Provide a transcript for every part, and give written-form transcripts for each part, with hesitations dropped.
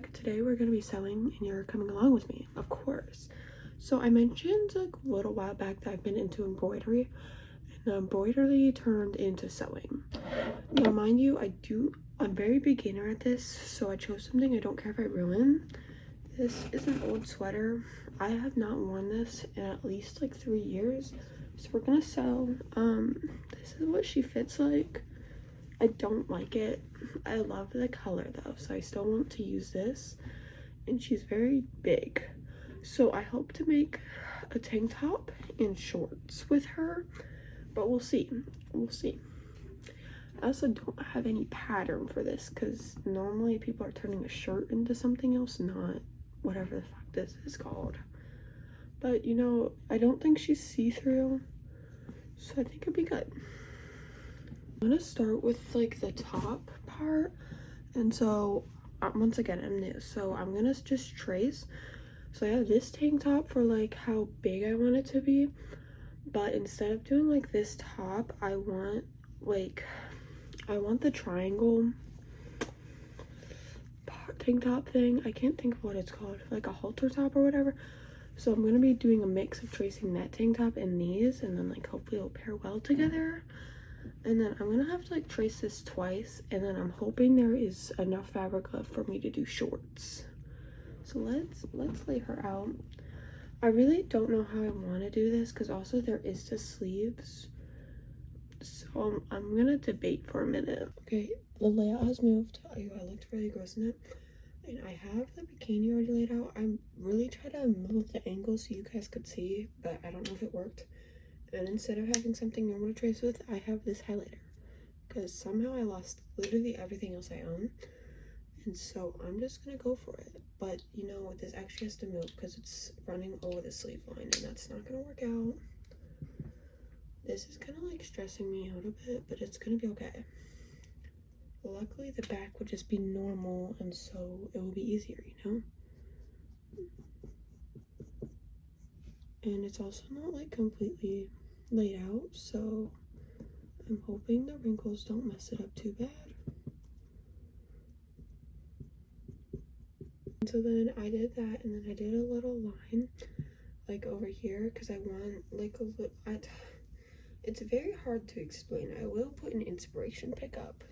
vlog. Today we're gonna be sewing and you're coming along with me, of course. So I mentioned like a little while back that I've been into embroidery, and embroidery turned into sewing. Now mind you, I'm very beginner at this, so I chose something I don't care if I ruin. This is an old sweater. I have not worn this in at least like 3 years, so we're gonna sew. This is what she fits like. I don't like it. I love the color though, so I still want to use this. And she's very big, so I hope to make a tank top and shorts with her, but we'll see. I also don't have any pattern for this because normally people are turning a shirt into something else, not whatever the fuck this is called. But you know, I don't think she's see-through, so I think it'd be good. I'm gonna start with like the top part, and so once again, I'm new, so I'm gonna just trace. So I have this tank top for like how big I want it to be, but instead of doing like this top, I want the triangle tank top thing. I can't think of what it's called, like a halter top or whatever. So I'm gonna be doing a mix of tracing that tank top and these, and then like hopefully it'll pair well together. And then I'm gonna have to like trace this twice, and then I'm hoping there is enough fabric left for me to do shorts. So let's lay her out. I really don't know how I want to do this because also there is the sleeves, so I'm gonna debate for a minute. Okay, the layout has moved. I looked really gross in it, and I have the bikini already laid out. I'm really trying to move the angle so you guys could see, but I don't know if it worked. And instead of having something normal to trace with, I have this highlighter because somehow I lost literally everything else I own, and so I'm just gonna go for it. But you know, this actually has to move because it's running over the sleeve line, and that's not gonna work out. This is kind of like stressing me out a bit, but it's gonna be okay. Luckily the back would just be normal, and so it will be easier, you know. And it's also not like completely laid out, so I'm hoping the wrinkles don't mess it up too bad. And so then I did that, and then I did a little line like over here because I want like a little. It's very hard to explain. I will put an inspiration pick up,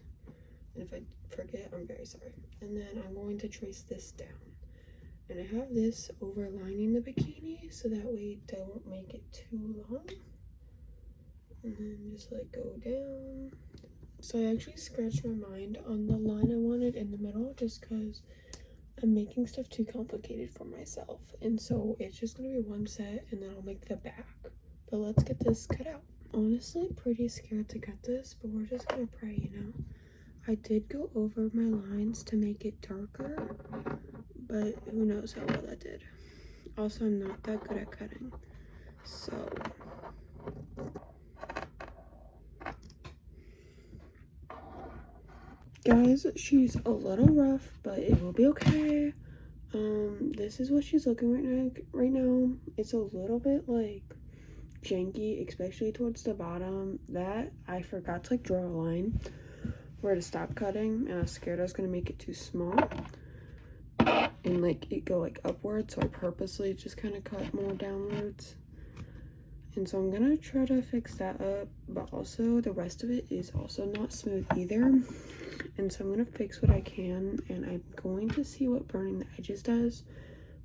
and if I forget, I'm very sorry. And then I'm going to trace this down, and I have this overlining the bikini so that way don't make it too long. And then just like go down. So I actually scratched my mind on the line I wanted in the middle just because I'm making stuff too complicated for myself, and so it's just gonna be one set, and then I'll make the back. But let's get this cut out. Honestly, pretty scared to cut this, but we're just gonna pray, you know. I did go over my lines to make it darker, but who knows how well that did. Also, I'm not that good at cutting, so guys, she's a little rough, but it will be okay. This is what she's looking right now. It's a little bit like janky, especially towards the bottom. That I forgot to like draw a line where to stop cutting, and I was scared I was gonna make it too small and like it go like upwards, so I purposely just kind of cut more downwards. And so I'm gonna try to fix that up, but also the rest of it is also not smooth either, and so I'm gonna fix what I can, and I'm going to see what burning the edges does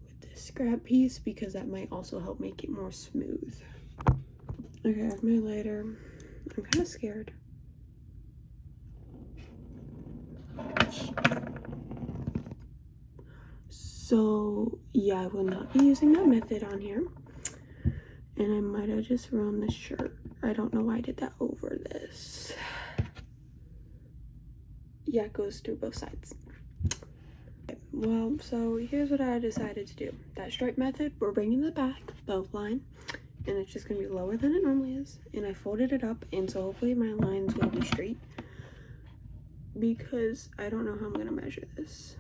with this scrap piece because that might also help make it more smooth. Okay, I have my lighter. I'm kind of scared. So yeah, I will not be using that method on here, and I might have just ruined this shirt. I don't know why I did that over this. Yeah, it goes through both sides. Okay, well, so here's what I decided to do. That stripe method, we're bringing the back both line, and it's just gonna be lower than it normally is, and I folded it up, and so hopefully my lines will be straight because I don't know how I'm gonna measure this.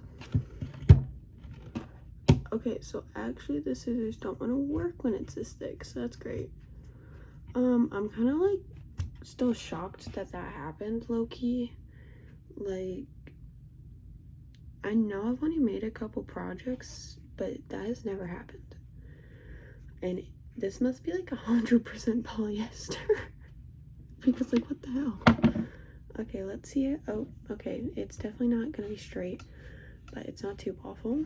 Okay, so actually the scissors don't want to work when it's this thick, so that's great. I'm kind of like still shocked that happened, low-key. Like, I know I've only made a couple projects, but that has never happened. And this must be like 100% polyester. Because like, what the hell? Okay, let's see it. Oh, okay, it's definitely not gonna be straight, but it's not too awful.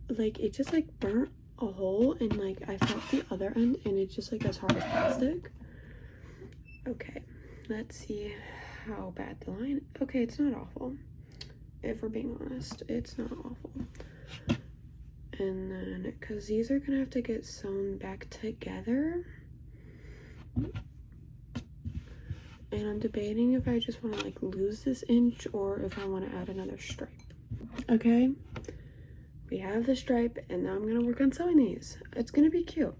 Like, it just like burnt a hole, and like I felt the other end, and it's just like as hard as plastic. Okay, let's see how bad the line. Okay, it's not awful. If we're being honest, it's not awful. And then, because these are gonna have to get sewn back together, and I'm debating if I just want to like lose this inch or if I want to add another stripe. Okay, we have the stripe, and now I'm gonna work on sewing these. It's gonna be cute.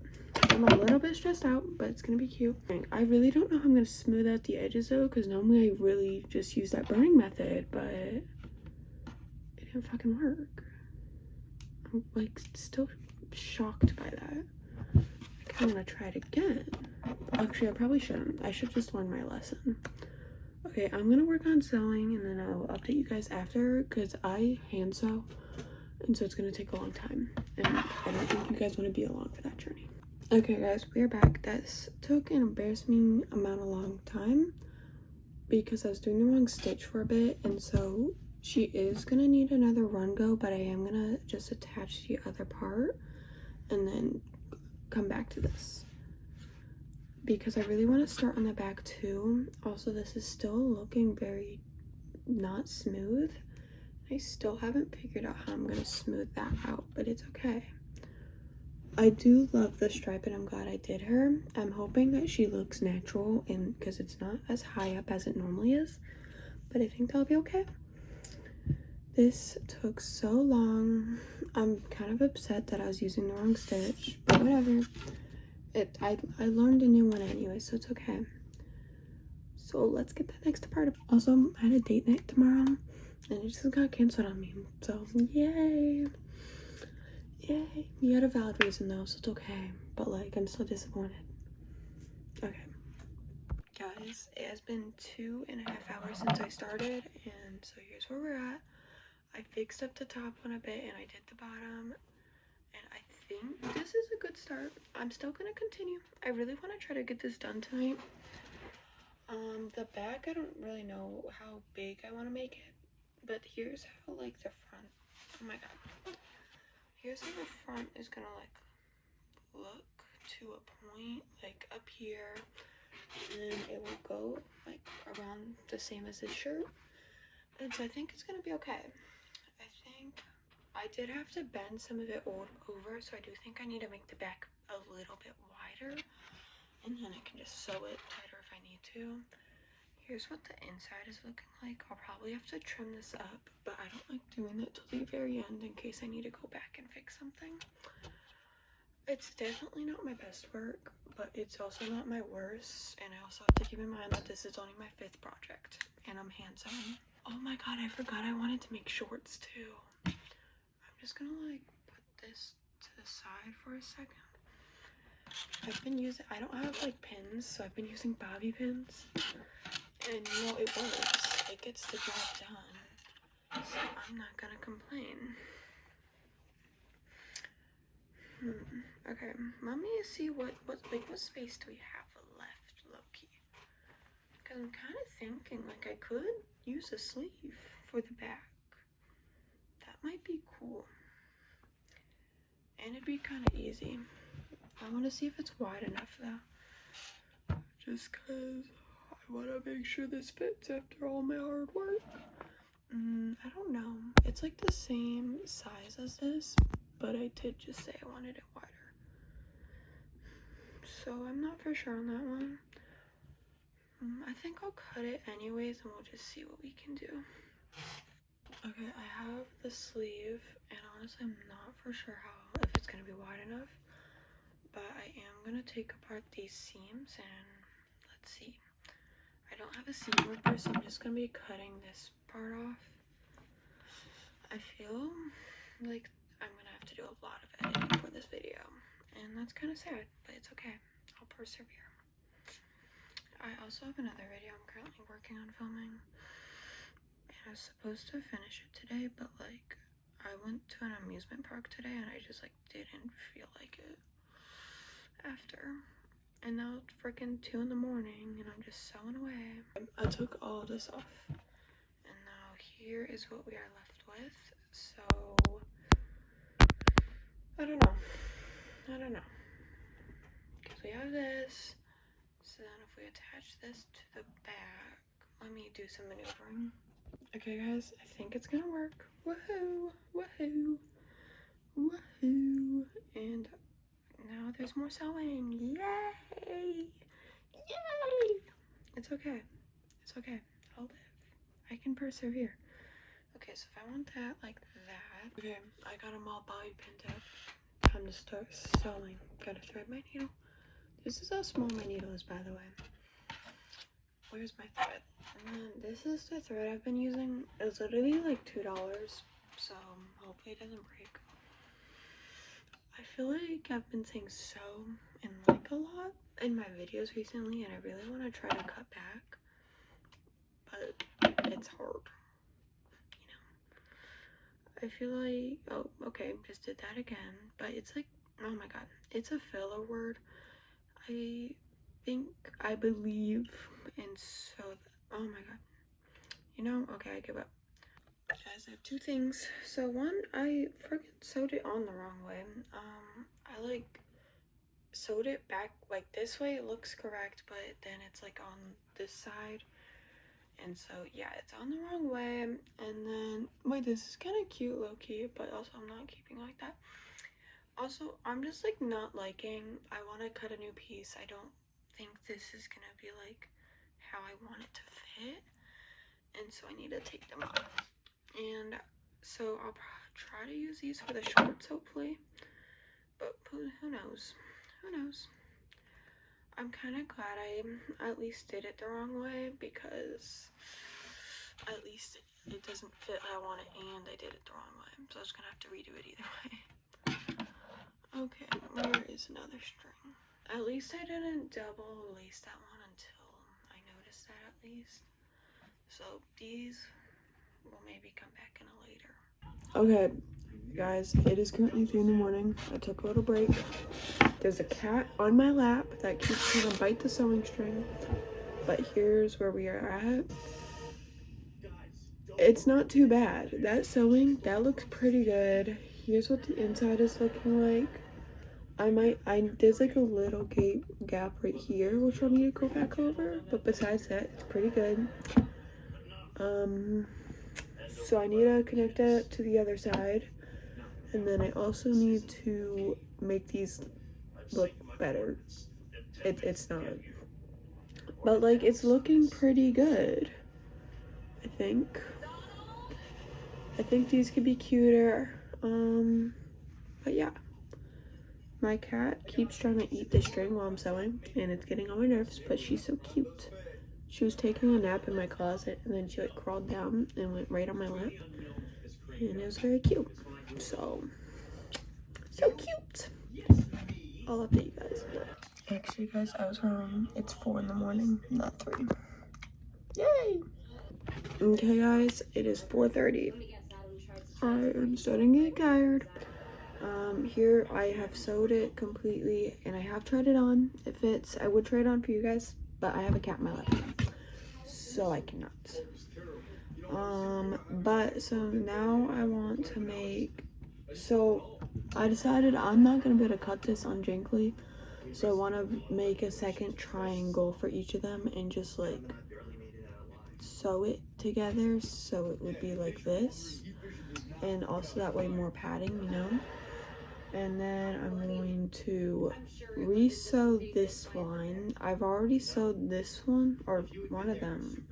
I'm a little bit stressed out, but it's gonna be cute. I really don't know how I'm gonna smooth out the edges though, because normally I really just use that burning method, but it didn't fucking work. I'm like still shocked by that. I kind of want to try it again. Actually, I probably shouldn't. I should just learn my lesson. Okay, I'm gonna work on sewing, and then I'll update you guys after, because I hand sew, and so it's gonna take a long time, and I don't think you guys want to be along for that journey. Okay guys, we are back. This took an embarrassing amount of long time because I was doing the wrong stitch for a bit, and so she is gonna need another run go, but I am gonna just attach the other part and then come back to this because I really want to start on the back too. Also, this is still looking very not smooth. I still haven't figured out how I'm gonna smooth that out, but it's okay. I do love the stripe, and I'm glad I did her. I'm hoping that she looks natural, and because it's not as high up as it normally is, but I think that'll be okay. This took so long. I'm kind of upset that I was using the wrong stitch, but whatever. I learned a new one anyway, so it's okay. So let's get that next part. Also, I had a date night tomorrow, and it just got canceled on me, so yay. Yay. You had a valid reason though, so it's okay. But like, I'm still disappointed. Okay. Guys, it has been 2.5 hours since I started, and so here's where we're at. I fixed up the top one a bit, and I did the bottom, and I think this is a good start. I'm still gonna continue. I really want to try to get this done tonight. The back, I don't really know how big I want to make it, but here's how like the front. Oh my god. Here's how the front is gonna like look to a point, like up here, and then it will go like around the same as this shirt, and so I think it's gonna be okay. I think I did have to bend some of it over, so I do think I need to make the back a little bit wider, and then I can just sew it tighter if I need to. Here's what the inside is looking like. I'll probably have to trim this up, but I don't like doing it till the very end in case I need to go back and fix something. It's definitely not my best work, but it's also not my worst, and I also have to keep in mind that this is only my 5th project, and I'm hand sewing. Oh my god, I forgot I wanted to make shorts too. I'm just gonna like put this to the side for a second. I've been using, I don't have like pins, so I've been using bobby pins, and you know, it works. It gets the job done, so I'm not gonna complain. Okay, let me see what space do we have left, low-key? Because I'm kind of thinking like I could use a sleeve for the back. That might be cool. And it'd be kind of easy. I want to see if it's wide enough though. Just because I want to make sure this fits after all my hard work. I don't know. It's like the same size as this, but I did just say I wanted it wider. So I'm not for sure on that one. I think I'll cut it anyways, and we'll just see what we can do. Okay, I have the sleeve, and honestly I'm not for sure if it's gonna be wide enough, but I am gonna take apart these seams, and let's see. I don't have a seam ripper, so I'm just gonna be cutting this part off. I feel like I'm gonna have to do a lot of editing for this video, and that's kind of sad, but it's okay. I'll persevere. I also have another video I'm currently working on filming, and I was supposed to finish it today, but like I went to an amusement park today and I just like didn't feel like it after. And now it's freaking 2 in the morning and I'm just sewing away. I took all this off and now here is what we are left with. So I don't know because we have this. So then if we attach this to the back, let me do some maneuvering. Okay guys, I think it's gonna work. Woohoo, woohoo, woohoo. And now there's more sewing. Yay, yay. It's okay, it's okay, I'll live. I can persevere. Okay, so if I want that like that. Okay, I got them all bobby pinned up. Time to start sewing. Gotta thread my needle. This is how small my needle is, by the way. Where's my thread? And then this is the thread I've been using. It's literally like $2, so hopefully it doesn't break. I feel like I've been saying sew and like a lot in my videos recently, and I really want to try to cut back, but it's hard, you know. I feel like, oh, okay, just did that again, but it's like, oh my god, it's a filler word. I believe in so, oh my god, you know, okay, I give up. Guys, I have two things. So one, I freaking sewed it on the wrong way. I like sewed it back like this way. It looks correct, but then it's like on this side. And so yeah, it's on the wrong way. And then wait, this is kind of cute low-key, but also I'm not keeping like that. Also, I'm just like not liking, I want to cut a new piece. I don't think this is gonna be like how I want it to fit, and so I need to take them off. And so I'll try to use these for the shorts hopefully, but who knows, who knows. I'm kind of glad I at least did it the wrong way, because at least it doesn't fit how I want it, and I did it the wrong way, so I was gonna have to redo it either way. Okay, where is another string? At least I didn't double lace that one until I noticed that at least. So these will maybe come back in a later. Okay, guys, it is currently 3 in the morning. I took a little break. There's a cat on my lap that keeps trying to bite the sewing string. But here's where we are at. It's not too bad. That sewing, that looks pretty good. Here's what the inside is looking like. There's like a little gap right here, which I'll need to go back over. But besides that, it's pretty good. So I need to connect it to the other side. And then I also need to make these look better. It's not. But like, it's looking pretty good, I think. I think these could be cuter. But yeah. My cat keeps trying to eat the string while I'm sewing, and it's getting on my nerves, but she's so cute. She was taking a nap in my closet, and then she like crawled down and went right on my lap, and it was very cute. So cute. I'll update you guys. Actually, guys, I was wrong. It's 4 in the morning, not 3. Yay! Okay, guys, it is 4:30. I am starting to get tired. Here I have sewed it completely, and I have tried it on. It fits. I would try it on for you guys, but I have a cat in my lap, so I cannot. But so now I want to make, so I decided I'm not gonna be able to cut this on Jinkly, so I want to make a second triangle for each of them and just like sew it together so it would be like this, and also that way more padding, you know. And then I'm going to re-sew this line. I've already sewed this one, or one of them.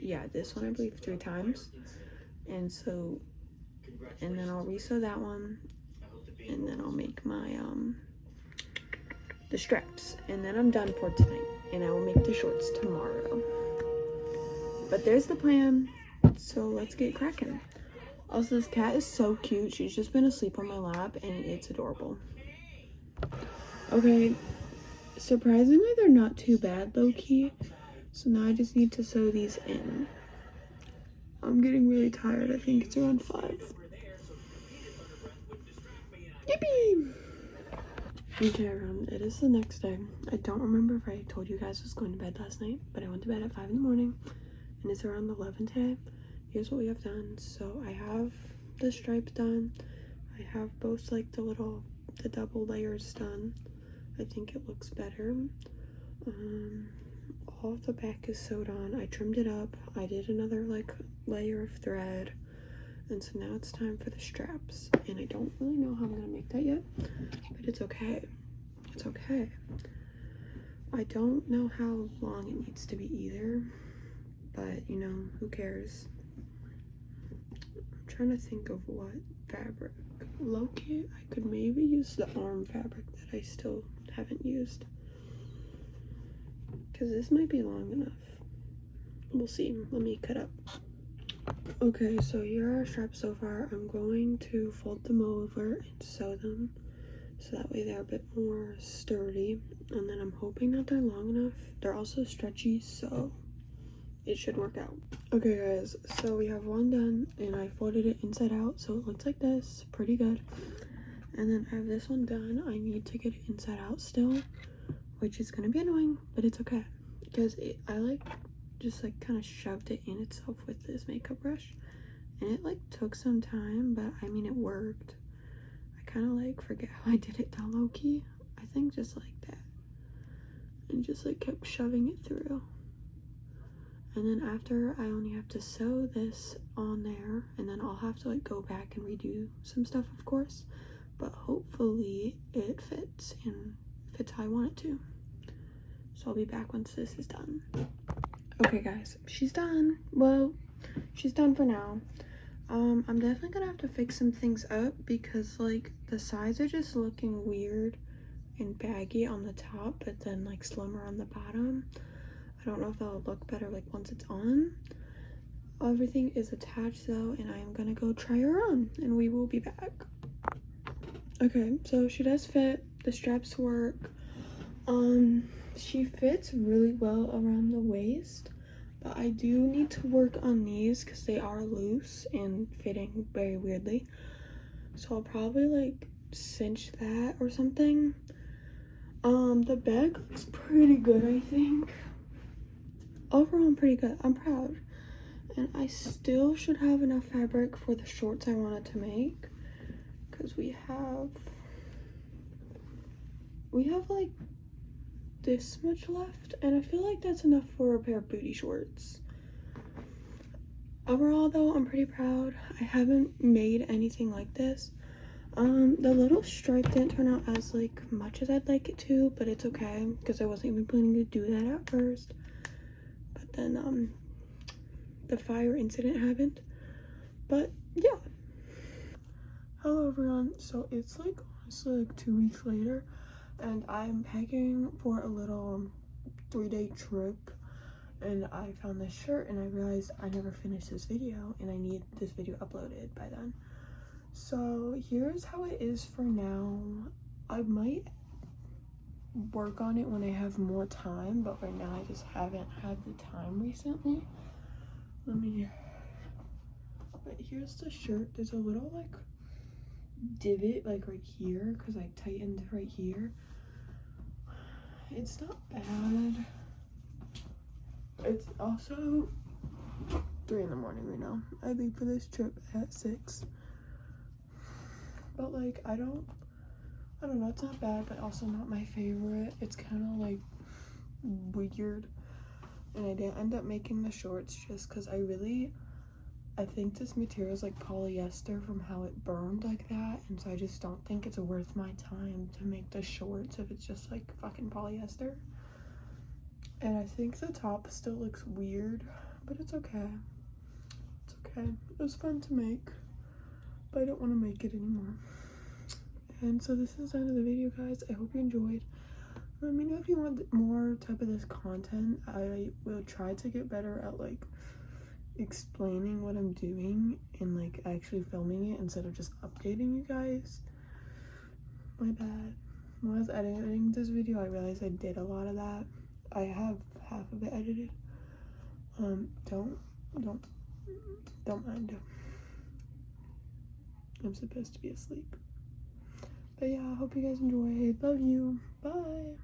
Yeah, this one I believe 3 times. And so, and then I'll re-sew that one, and then I'll make my the straps, and then I'm done for tonight, and I will make the shorts tomorrow. But there's the plan, so let's get cracking. Also, this cat is so cute. She's just been asleep on my lap, and it's adorable. Okay, surprisingly, they're not too bad, low-key. So now I just need to sew these in. I'm getting really tired. I think it's around 5. Yippee! Okay, everyone, it is the next day. I don't remember if I told you guys I was going to bed last night, but I went to bed at 5 in the morning, and it's around 11 today. Here's what we have done. So I have the stripes done. I have both like the double layers done. I think it looks better. All of the back is sewed on. I trimmed it up. I did another like layer of thread. And so now it's time for the straps. And I don't really know how I'm gonna make that yet, but it's okay. It's okay. I don't know how long it needs to be either, but you know, who cares? I'm trying to think of what fabric. Low-key, I could maybe use the arm fabric that I still haven't used, because this might be long enough. We'll see. Let me cut up. Okay, so here are our straps so far. I'm going to fold them over and sew them so that way they're a bit more sturdy, and then I'm hoping that they're long enough. They're also stretchy, so it should work out. Okay guys, so we have one done and I folded it inside out so it looks like this. Pretty good. And then I have this one done. I need to get it inside out still, which is gonna be annoying, but it's okay because I like just like kind of shoved it in itself with this makeup brush, and it like took some time, but I mean it worked. I kind of like forget how I did it down low key. I think just like that, and just like kept shoving it through. And then after, I only have to sew this on there, and then I'll have to like go back and redo some stuff, of course, but hopefully it fits and fits how I want it to. So I'll be back once this is done. Okay guys, she's done. Well, she's done for now. I'm definitely gonna have to fix some things up because like the sides are just looking weird and baggy on the top, but then like slimmer on the bottom. I don't know if that'll look better like once it's on. Everything is attached though, and I am gonna go try her on and we will be back. Okay, so she does fit. The straps work. She fits really well around the waist, but I do need to work on these because they are loose and fitting very weirdly. So I'll probably like cinch that or something. The bag looks pretty good, I think. Overall, I'm pretty good. I'm proud. And I still should have enough fabric for the shorts I wanted to make, because we have like this much left, and I feel like that's enough for a pair of booty shorts. Overall though, I'm pretty proud. I haven't made anything like this. The little stripe didn't turn out as like much as I'd like it to, but it's okay because I wasn't even planning to do that at first. But then the fire incident happened. But yeah. Hello everyone. So it's like honestly like 2 weeks later, and I'm packing for a little 3-day trip, and I found this shirt and I realized I never finished this video and I need this video uploaded by then. So here's how it is for now. I might work on it when I have more time, but right now I just haven't had the time recently. But here's the shirt. There's a little like divot like right here because I tightened right here. It's not bad. It's also 3 in the morning right now. I leave for this trip at 6. But like I don't know, it's not bad, but also not my favorite. It's kind of like weird, and I didn't end up making the shorts just because I think this material is like polyester from how it burned like that, and so I just don't think it's worth my time to make the shorts if it's just like fucking polyester. And I think the top still looks weird, but it's okay. It's okay. It was fun to make, but I don't want to make it anymore. And so this is the end of the video, guys. I hope you enjoyed. Let me know if you want more type of this content. I will try to get better at like explaining what I'm doing and like actually filming it instead of just updating you guys. My bad. When I was editing this video, I realized I did a lot of that. I have half of it edited. Don't Don't mind. I'm supposed to be asleep. But yeah, I hope you guys enjoyed. Love you. Bye.